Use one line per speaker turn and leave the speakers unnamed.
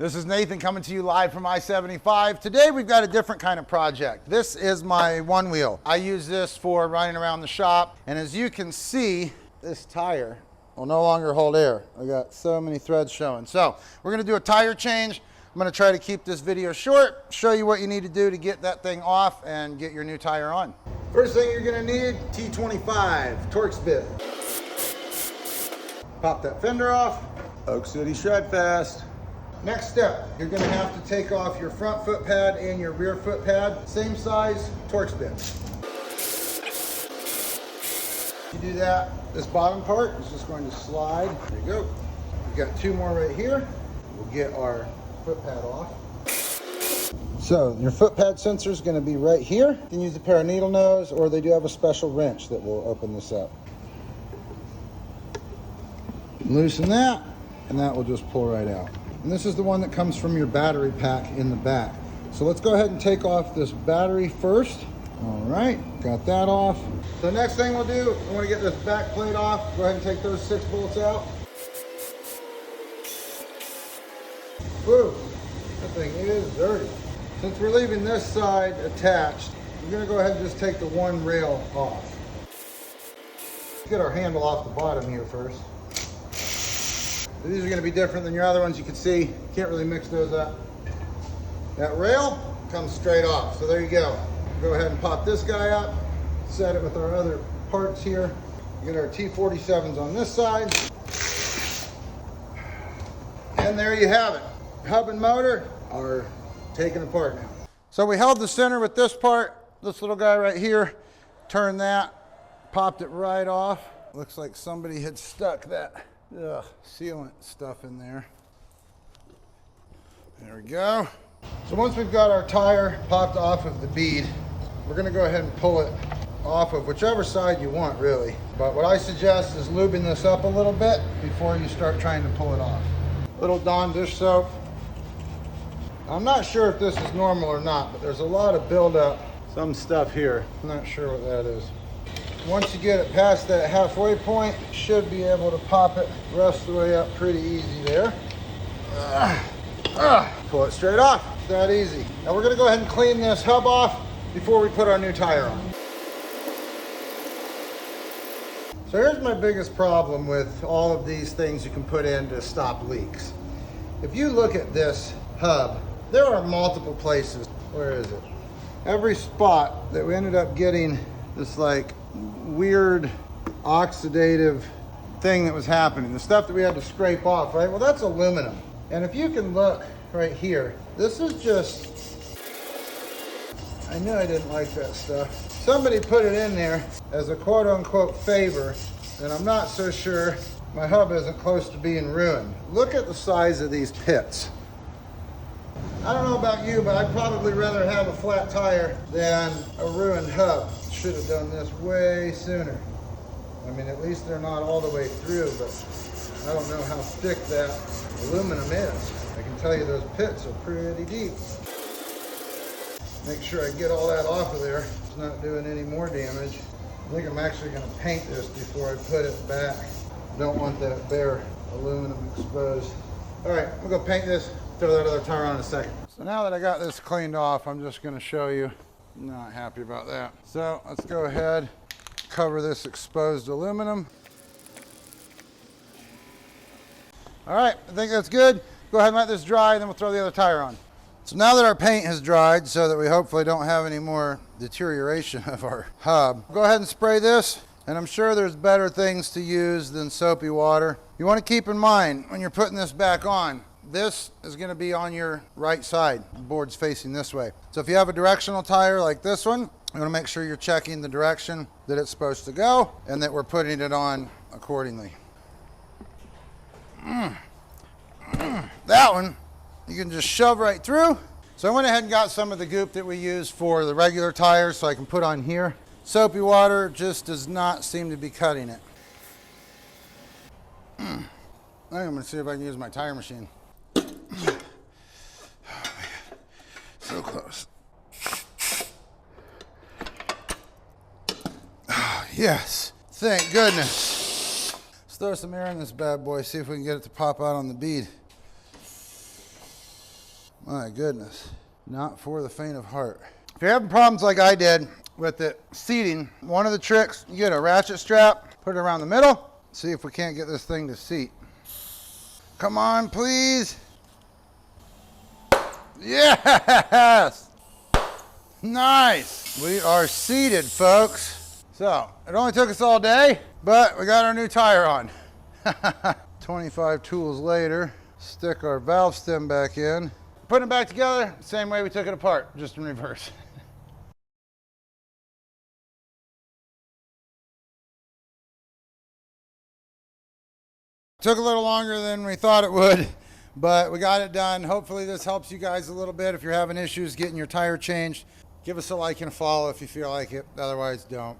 This is Nathan coming to you live from I-75. Today we've got a different kind of project. This is my one wheel. I use this for running around the shop, and as you can see, this tire will no longer hold air. I got so many threads showing. So we're gonna do a tire change. I'm gonna try to keep this video short, show you what you need to do to get that thing off and get your new tire on. First thing you're gonna need, T25 Torx bit. Pop that fender off. Oak City Shred Fast. Next step, you're gonna have to take off your front foot pad and your rear foot pad. Same size Torx bit. You do that, this bottom part is just going to slide. There you go. We've got two more right here. We'll get our foot pad off. So your foot pad sensor is gonna be right here. You can use a pair of needle nose, or they do have a special wrench that will open this up. Loosen that, and that will just pull right out. And this is the one that comes from your battery pack in the back. So let's go ahead and take off this battery first. All right, got that off. So the next thing we'll do, we want to get this back plate off. Go ahead and take those 6 bolts out. Woo, that thing is dirty. Since we're leaving this side attached, we're gonna go ahead and just take the one rail off. Let's get our handle off the bottom here first. These are going to be different than your other ones. You can see, can't really mix those up. That rail comes straight off. So there you go. Go ahead and pop this guy up, set it with our other parts here. Get our T47s on this side. And there you have it. Hub and motor are taken apart now. So we held the center with this part, this little guy right here. Turned that, popped it right off. Looks like somebody had stuck that sealant stuff in there. There we go. So once we've got our tire popped off of the bead, we're gonna go ahead and pull it off of whichever side you want, really. But what I suggest is lubing this up a little bit before you start trying to pull it off. Little Dawn dish soap. I'm not sure if this is normal or not, but there's a lot of buildup. Some stuff here. I'm not sure what that is. Once you get it past that halfway point, you should be able to pop it the rest of the way up pretty easy there. Pull it straight off. It's that easy. Now we're gonna go ahead and clean this hub off before we put our new tire on. So here's my biggest problem with all of these things you can put in to stop leaks. If you look at this hub, there are multiple places. Where is it? Every spot that we ended up getting this like weird oxidative thing that was happening, the stuff that we had to scrape off, right? Well, that's aluminum. And if you can look right here, this is just, I knew I didn't like that stuff. Somebody put it in there as a quote unquote favor, and I'm not so sure my hub isn't close to being ruined. Look at the size of these pits. I don't know about you, but I'd probably rather have a flat tire than a ruined hub. Should have done this way sooner. I mean, at least they're not all the way through, but I don't know how thick that aluminum is. I can tell you those pits are pretty deep. Make sure I get all that off of there. It's not doing any more damage. I think I'm actually going to paint this before I put it back. Don't want that bare aluminum exposed. All right, I'm going to paint this, throw that other tire on in a second. So now that I got this cleaned off, I'm just going to show you. Not happy about that. So let's go ahead, cover this exposed aluminum. All right, I think that's good. Go ahead and let this dry, then we'll throw the other tire on. So now that our paint has dried, so that we hopefully don't have any more deterioration of our hub, go ahead and spray this, and I'm sure there's better things to use than soapy water. You want to keep in mind when you're putting this back on, this is going to be on your right side. The board's facing this way. So if you have a directional tire like this one, you want to make sure you're checking the direction that it's supposed to go and that we're putting it on accordingly. That one, you can just shove right through. So I went ahead and got some of the goop that we use for the regular tires so I can put on here. Soapy water just does not seem to be cutting it. I think I'm going to see if I can use my tire machine. So close. Oh, yes, thank goodness. Let's throw some air in this bad boy, see if we can get it to pop out on the bead. My goodness, not for the faint of heart. If you're having problems like I did with it seating, one of the tricks, you get a ratchet strap, put it around the middle, see if we can't get this thing to seat. Come on, please. Yes! Nice! We are seated, folks. So, it only took us all day, but we got our new tire on. 25 tools later, stick our valve stem back in. Putting it back together, same way we took it apart, just in reverse. Took a little longer than we thought it would, but we got it done. Hopefully this helps you guys a little bit. If you're having issues getting your tire changed, give us a like and a follow if you feel like it. Otherwise, don't.